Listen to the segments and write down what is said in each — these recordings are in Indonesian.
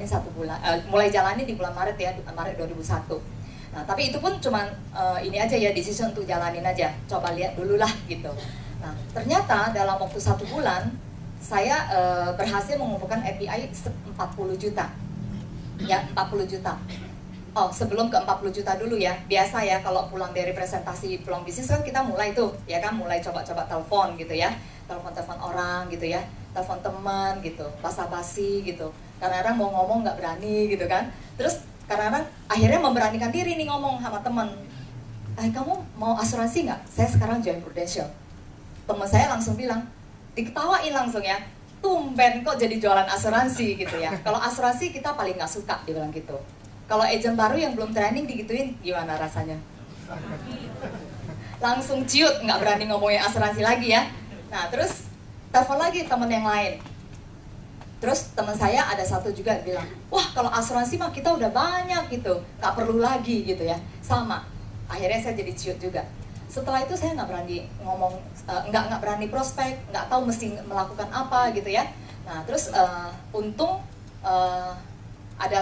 1 bulan, mulai jalani di bulan Maret ya, Maret 2001. Nah, tapi itu pun cuman ini aja ya, decision untuk jalanin aja, coba lihat dulu lah gitu. Nah, ternyata dalam waktu 1 bulan saya berhasil mengumpulkan API 40 juta, ya 40 juta. Oh, sebelum ke 40 juta dulu ya, biasa ya kalau pulang dari presentasi peluang bisnis kan kita mulai tuh, ya kan, mulai coba-coba telepon gitu ya, telepon-telepon orang gitu ya, telepon teman gitu, basa-basi gitu. Kadang-kadang mau ngomong nggak berani gitu kan. Terus kadang-kadang akhirnya memberanikan diri nih ngomong sama teman. Kamu mau asuransi nggak? Saya sekarang join Prudential. Teman saya langsung bilang, diketawain langsung ya, tumben kok jadi jualan asuransi gitu ya. Kalau asuransi kita paling nggak suka, dia bilang gitu. Kalau agent baru yang belum training digituin, gimana rasanya? Langsung ciut, nggak berani ngomongin asuransi lagi ya. Nah terus telepon lagi temen yang lain. Terus teman saya ada satu juga bilang, wah kalau asuransi mah kita udah banyak gitu, nggak perlu lagi gitu ya. Sama, akhirnya saya jadi ciut juga. Setelah itu saya nggak berani ngomong, nggak berani prospek, nggak tahu mesti melakukan apa gitu ya. Nah terus untung ada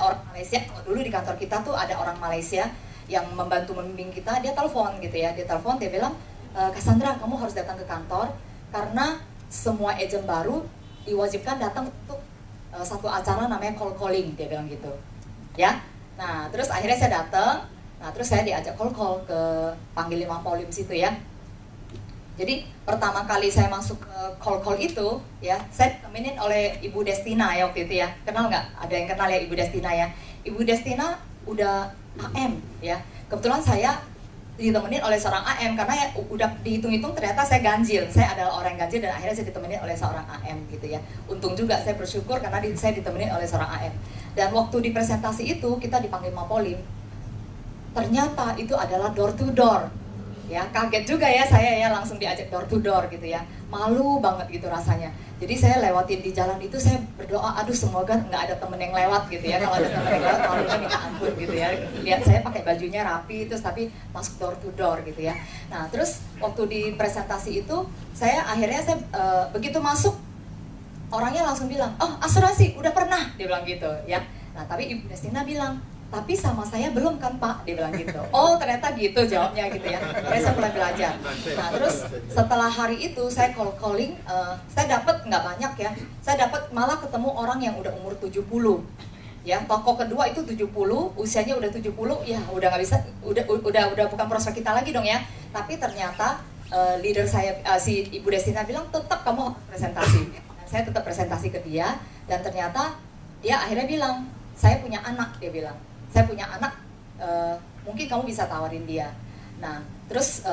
orang Malaysia. Dulu di kantor kita tuh ada orang Malaysia yang membantu membimbing kita. Dia telepon gitu ya, dia bilang, Cassandra kamu harus datang ke kantor karena semua agent baru diwajibkan datang untuk satu acara namanya call calling, dia bilang gitu ya. Nah terus akhirnya saya datang. Nah terus saya diajak call ke Panggil 5 Polim situ ya. Jadi pertama kali saya masuk ke call itu ya, saya ditemenin oleh Ibu Destina ya waktu itu ya. Kenal nggak? Ada yang kenal ya Ibu Destina ya? Ibu Destina udah AM ya. Kebetulan saya ditemenin oleh seorang AM karena ya udah dihitung-hitung ternyata saya ganjil. Saya adalah orang ganjil dan akhirnya saya ditemenin oleh seorang AM gitu ya. Untung juga saya bersyukur karena saya ditemenin oleh seorang AM. Dan waktu di presentasi itu kita dipanggil Mapolim. Ternyata itu adalah door to door. Ya, kaget juga ya saya ya, langsung diajak door to door gitu ya. Malu banget gitu rasanya. Jadi saya lewatin di jalan itu, saya berdoa, aduh semoga nggak ada temen yang lewat gitu ya. Kalau ada temen yang lewat, malunya minta ampun gitu ya. Lihat saya pakai bajunya rapi, terus tapi masuk door to door gitu ya. Nah terus waktu di presentasi itu, saya begitu masuk, orangnya langsung bilang, oh asuransi, udah pernah, dia bilang gitu ya. Nah tapi Ibu Destina bilang, tapi sama saya belum kan Pak, dia bilang gitu. Oh ternyata gitu jawabnya gitu ya. Akhirnya saya mulai belajar. Nah terus setelah hari itu saya calling, saya dapat nggak banyak ya. Saya dapat malah ketemu orang yang udah umur 70. Ya, toko kedua itu 70, usianya udah 70, ya udah nggak bisa, udah bukan prospek kita lagi dong ya. Tapi ternyata leader saya, si Ibu Destina bilang tetap kamu presentasi. Dan saya tetap presentasi ke dia, dan ternyata dia akhirnya bilang, saya punya anak, dia bilang. Saya punya anak, mungkin kamu bisa tawarin dia. Nah, terus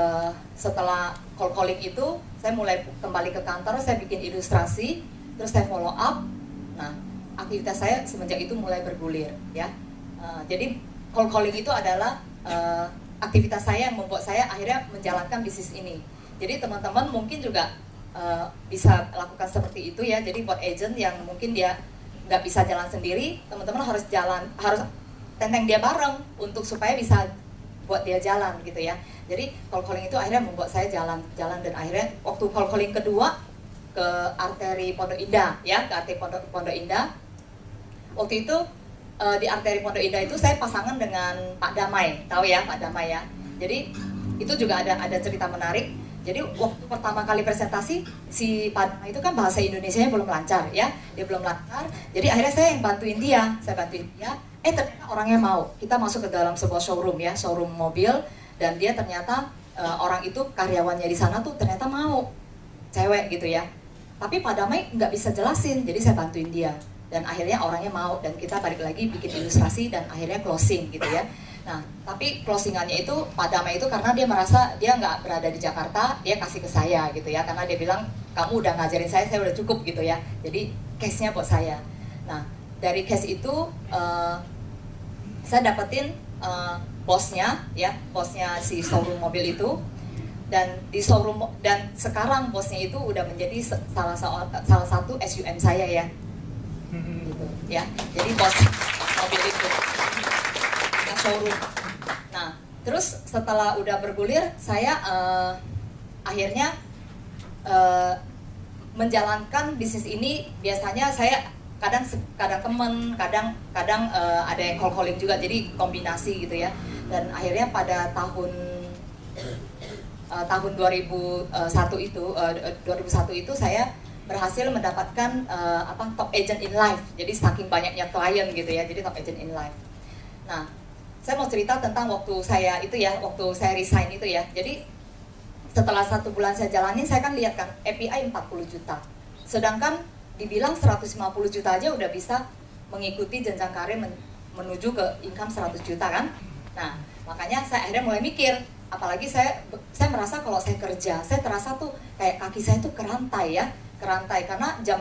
setelah calling itu, saya mulai kembali ke kantor, saya bikin ilustrasi, terus saya follow up. Nah, aktivitas saya semenjak itu mulai bergulir, ya. Jadi calling itu adalah aktivitas saya yang membuat saya akhirnya menjalankan bisnis ini. Jadi teman-teman mungkin juga bisa lakukan seperti itu ya. Jadi buat agent yang mungkin dia nggak bisa jalan sendiri, teman-teman harus tenteng dia bareng untuk supaya bisa buat dia jalan gitu ya. Jadi calling itu akhirnya membuat saya jalan dan akhirnya waktu calling kedua ke arteri Pondok Indah ya, ke arteri Pondok Indah. Waktu itu di arteri Pondok Indah itu saya pasangan dengan Pak Damai, tahu ya Pak Damai ya. Jadi itu juga ada cerita menarik. Jadi waktu pertama kali presentasi, si Pak Damai itu kan bahasa Indonesianya belum lancar ya, dia belum lancar. Jadi akhirnya saya yang bantuin dia, ternyata orangnya mau. Kita masuk ke dalam sebuah showroom ya, showroom mobil, dan dia ternyata orang itu karyawannya di sana tuh ternyata mau, cewek gitu ya. Tapi Pak Damai nggak bisa jelasin, jadi saya bantuin dia. Dan akhirnya orangnya mau, dan kita balik lagi bikin ilustrasi dan akhirnya closing gitu ya. Nah, tapi closingannya itu Pak Damai itu karena dia merasa dia nggak berada di Jakarta, dia kasih ke saya gitu ya. Karena dia bilang, kamu udah ngajarin saya udah cukup gitu ya. Jadi case-nya buat saya. Nah, dari case itu saya dapetin bosnya si showroom mobil itu, dan di showroom, dan sekarang bosnya itu udah menjadi salah satu SUM saya ya, gitu ya. Jadi bos mobil itu showroom. Nah, terus setelah udah bergulir, saya akhirnya menjalankan bisnis ini. Biasanya saya kadang temen, kadang ada yang cold calling juga, jadi kombinasi gitu ya. Dan akhirnya pada tahun 2001 itu saya berhasil mendapatkan top agent in life. Jadi saking banyaknya klien gitu ya, jadi top agent in life. Nah, saya mau cerita tentang waktu saya resign itu ya. Jadi setelah 1 bulan saya jalanin, saya kan lihat kan API 40 juta. Sedangkan dibilang 150 juta aja udah bisa mengikuti jenjang karir menuju ke income 100 juta kan. Nah, makanya saya akhirnya mulai mikir, apalagi saya merasa kalau saya kerja, saya terasa tuh kayak kaki saya tuh kerantai karena jam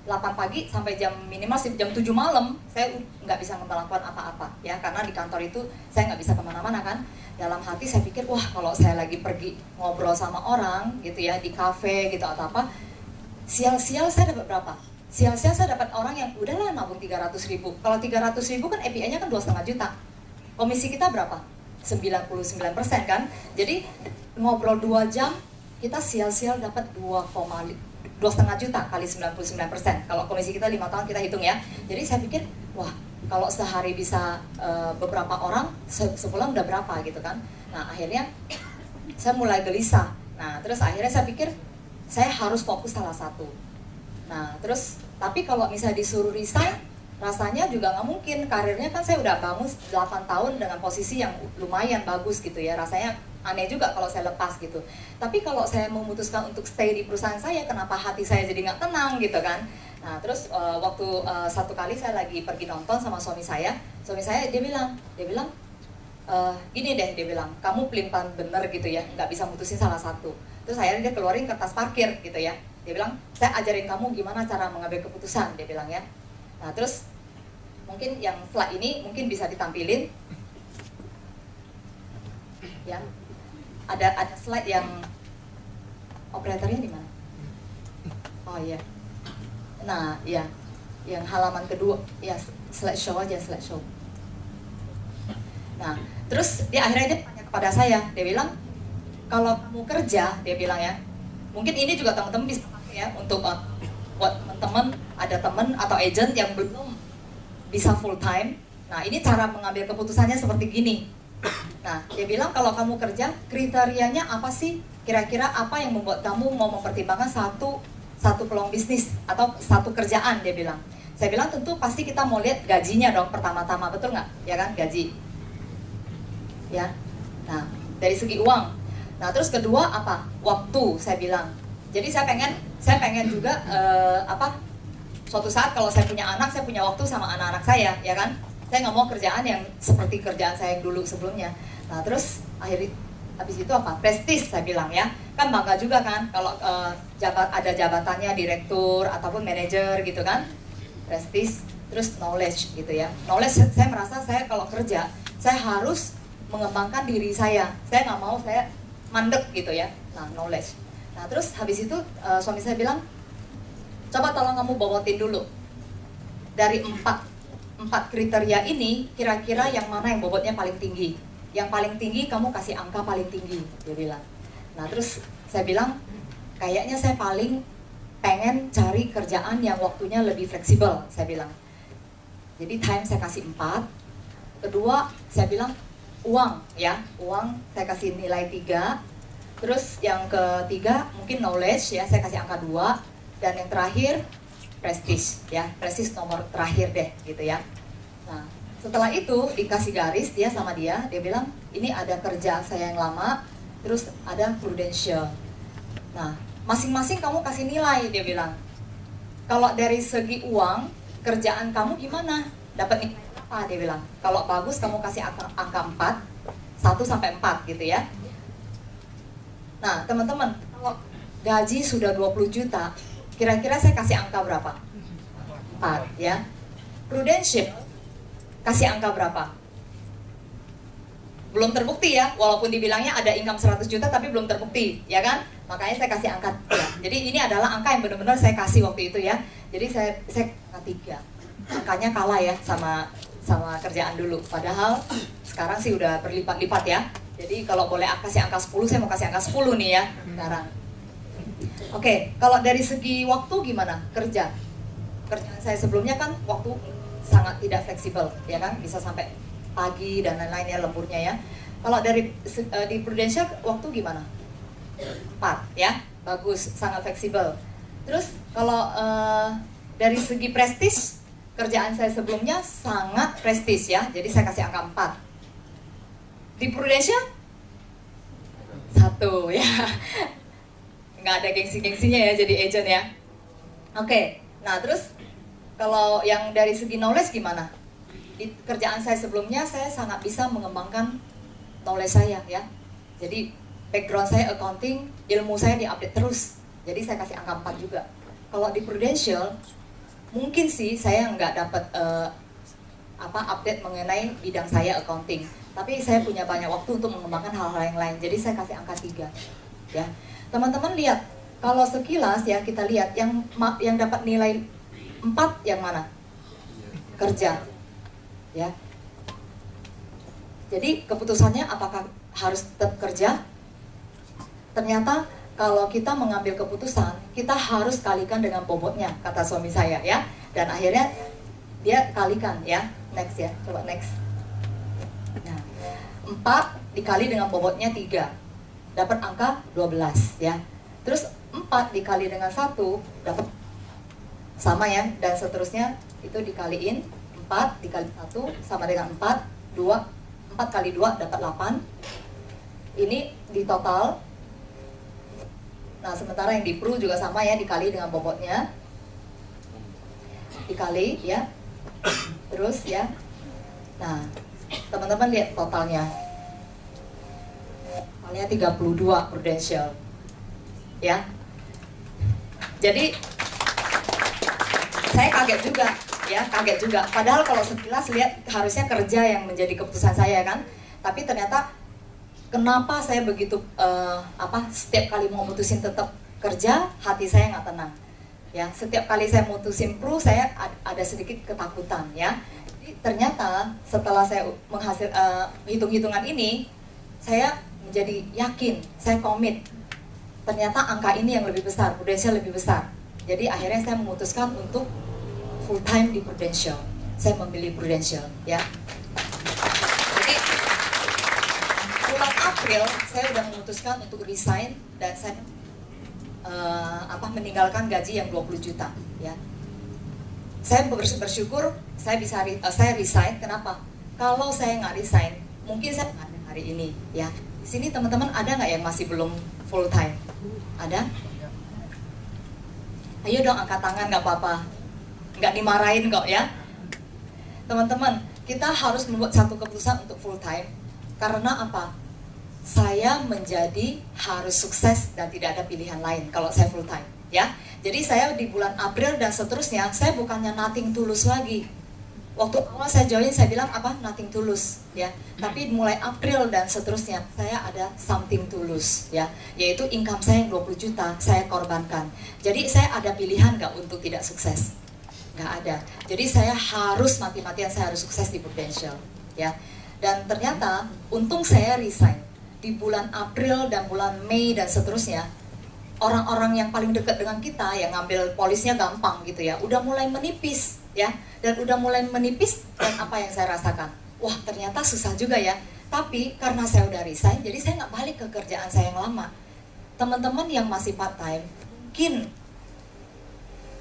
8 pagi sampai minimal jam 7 malam saya nggak bisa melakukan apa-apa ya, karena di kantor itu saya nggak bisa kemana-mana kan. Dalam hati saya pikir, wah kalau saya lagi pergi ngobrol sama orang gitu ya di kafe gitu atau apa, sial-sial saya dapat berapa? Sial-sial saya dapat orang yang udahlah nabung 300.000. Kalau 300.000 kan API-nya kan 2,5 juta. Komisi kita berapa? 99% kan. Jadi ngobrol 2 jam kita sial-sial dapat 2,5 juta kali 99%. Kalau komisi kita 5 tahun kita hitung ya. Jadi saya pikir, wah kalau sehari bisa beberapa orang, sebulan udah berapa gitu kan. Nah akhirnya saya mulai gelisah. Nah terus akhirnya saya pikir saya harus fokus salah satu. Nah terus tapi kalau misalnya disuruh resign, rasanya juga nggak mungkin. Karirnya kan saya udah bangun 8 tahun dengan posisi yang lumayan bagus gitu ya. Rasanya aneh juga kalau saya lepas gitu. Tapi kalau saya memutuskan untuk stay di perusahaan saya, kenapa hati saya jadi nggak tenang gitu kan. Nah terus waktu satu kali saya lagi pergi nonton sama suami saya dia bilang gini deh, dia bilang kamu pelimpan bener gitu ya, nggak bisa mutusin salah satu. Terus akhirnya dia keluarin kertas parkir gitu ya, dia bilang saya ajarin kamu gimana cara mengambil keputusan, dia bilang ya. Nah terus mungkin yang slide ini mungkin bisa ditampilin ya. Ada slide yang operatornya di mana? Oh iya. Nah, ya. Yang halaman kedua, ya slideshow aja, slideshow. Nah, terus dia akhirnya tanya kepada saya, dia bilang, kalau kamu kerja, dia bilang ya, mungkin ini juga teman-teman bisa pakai ya, untuk buat teman-teman, ada teman atau agent yang belum bisa full time. Nah, ini cara mengambil keputusannya seperti gini. Nah, dia bilang kalau kamu kerja, kriterianya apa sih? Kira-kira apa yang membuat kamu mau mempertimbangkan satu peluang bisnis atau satu kerjaan, dia bilang. Saya bilang tentu pasti kita mau lihat gajinya dong pertama-tama, betul nggak? Ya kan, gaji. Ya. Nah, dari segi uang. Nah, terus kedua apa? Waktu, saya bilang. Jadi saya pengen juga suatu saat kalau saya punya anak, saya punya waktu sama anak-anak saya, ya kan? Saya nggak mau kerjaan yang seperti kerjaan saya yang dulu sebelumnya. Nah terus habis itu apa? Prestis, saya bilang ya. Kan bangga juga kan kalau ada jabatannya direktur ataupun manajer gitu kan. Prestis, terus knowledge gitu ya. Knowledge, saya merasa saya kalau kerja, saya harus mengembangkan diri saya. Saya nggak mau saya mandek gitu ya. Nah knowledge. Nah terus habis itu suami saya bilang, coba tolong kamu bawatin dulu. Dari empat kriteria ini, kira-kira yang mana yang bobotnya paling tinggi? Yang paling tinggi kamu kasih angka paling tinggi, dia bilang. Nah terus saya bilang, kayaknya saya paling pengen cari kerjaan yang waktunya lebih fleksibel, saya bilang. Jadi time saya kasih 4. Kedua, saya bilang uang ya, uang saya kasih nilai 3. Terus yang ketiga mungkin knowledge ya, saya kasih angka 2. Dan yang terakhir prestige ya, prestige nomor terakhir deh gitu ya. Nah setelah itu dikasih garis dia bilang ini ada kerja saya yang lama, terus ada prudential. Nah masing-masing kamu kasih nilai, dia bilang. Kalau dari segi uang, kerjaan kamu gimana? Dapat nilai berapa, dia bilang. Kalau bagus kamu kasih angka 4, 1 sampai 4 gitu ya. Nah teman-teman, kalau gaji sudah 20 juta, kira-kira saya kasih angka berapa? 4 ya. Prudential kasih angka berapa? Belum terbukti ya, walaupun dibilangnya ada income 100 juta tapi belum terbukti, ya kan? Makanya saya kasih angka 3. Jadi ini adalah angka yang benar-benar saya kasih waktu itu ya. Jadi saya angka 3. Angkanya kalah ya sama kerjaan dulu. Padahal sekarang sih udah berlipat-lipat ya. Jadi kalau boleh kasih angka 10, saya mau kasih angka 10 nih ya sekarang. Oke, kalau dari segi waktu gimana? Kerja kerjaan saya sebelumnya kan waktu sangat tidak fleksibel, ya kan, bisa sampai pagi dan lain-lain ya lemburnya ya. Kalau di Prudential waktu gimana? 4 ya, bagus, sangat fleksibel. Terus kalau dari segi prestis, kerjaan saya sebelumnya sangat prestis ya, jadi saya kasih angka 4. Di Prudential 1 ya, nggak ada gengsi-gengsinya ya jadi agent ya. Oke, nah terus kalau yang dari segi knowledge gimana? Di kerjaan saya sebelumnya saya sangat bisa mengembangkan knowledge saya ya. Jadi background saya accounting, ilmu saya diupdate terus. Jadi saya kasih angka 4 juga. Kalau di Prudential mungkin sih saya nggak dapat update mengenai bidang saya accounting. Tapi saya punya banyak waktu untuk mengembangkan hal-hal yang lain. Jadi saya kasih angka 3 ya. Teman-teman lihat, kalau sekilas ya kita lihat yang dapat nilai 4 yang mana? Kerja. Ya. Jadi keputusannya apakah harus tetap kerja? Ternyata kalau kita mengambil keputusan, kita harus kalikan dengan bobotnya, kata suami saya ya. Dan akhirnya dia kalikan ya. Next ya, coba next. Nah, 4 dikali dengan bobotnya 3. Dapat angka 12 ya. Terus 4 dikali dengan 1 dapat sama ya, dan seterusnya itu dikaliin 4 dikali 1 sama dengan 4 kali 2 dapat 8. Ini di total. Nah sementara yang di Pru juga sama ya, dikali dengan bobotnya, dikali ya, terus ya. Nah teman-teman lihat totalnya, totalnya 32 Prudential ya. Jadi saya kaget juga ya, kaget juga. Padahal kalau sekilas lihat harusnya kerja yang menjadi keputusan saya kan. Tapi ternyata kenapa saya begitu setiap kali mau mutusin tetap kerja, hati saya nggak tenang. Ya, setiap kali saya mutusin Pru, saya ada sedikit ketakutan ya. Jadi ternyata setelah saya hitung-hitungan ini, saya menjadi yakin, saya komit. Ternyata angka ini yang lebih besar, Prudential lebih besar. Jadi akhirnya saya memutuskan untuk full time di Prudential. Saya memilih Prudential ya. Jadi bulan April saya sudah memutuskan untuk resign dan saya meninggalkan gaji yang 20 juta ya. Saya bersyukur saya bisa saya resign. Kenapa? Kalau saya nggak resign, mungkin saya nggak ada hari ini ya. Di sini teman-teman ada nggak yang masih belum full time? Ada? Ayo dong angkat tangan, nggak apa-apa, nggak dimarahin kok ya. Teman-teman, kita harus membuat satu keputusan untuk full time. Karena apa? Saya menjadi harus sukses dan tidak ada pilihan lain kalau saya full time ya. Jadi saya di bulan April dan seterusnya, saya bukannya nothing tulus lagi. Waktu awal saya join, saya bilang nothing tulus ya. Tapi mulai April dan seterusnya, saya ada something tulus ya. Yaitu income saya yang 20 juta, saya korbankan. Jadi saya ada pilihan nggak untuk tidak sukses? Nggak ada. Jadi saya harus mati-matian, saya harus sukses di Prudential ya. Dan ternyata untung saya resign di bulan April dan bulan Mei dan seterusnya. Orang-orang yang paling dekat dengan kita yang ngambil polisnya gampang gitu ya, udah mulai menipis ya. Dan udah mulai menipis, dan apa yang saya rasakan? Wah ternyata susah juga ya. Tapi karena saya udah resign, jadi saya nggak balik ke kerjaan saya yang lama. Teman-teman yang masih part time, mungkin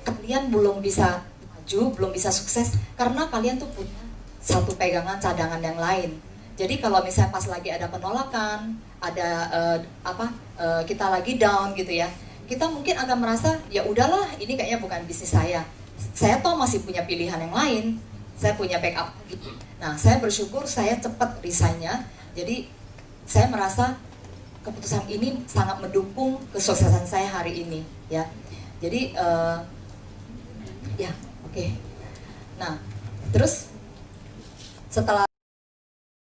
kalian belum bisa maju, belum bisa sukses karena kalian tuh punya satu pegangan cadangan yang lain. Jadi kalau misalnya pas lagi ada penolakan, ada kita lagi down gitu ya, kita mungkin akan merasa ya udahlah, ini kayaknya bukan bisnis saya. Saya toh masih punya pilihan yang lain, saya punya backup gitu. Nah saya bersyukur saya cepat resignnya. Jadi saya merasa keputusan ini sangat mendukung kesuksesan saya hari ini ya. Jadi ya oke. Nah terus setelah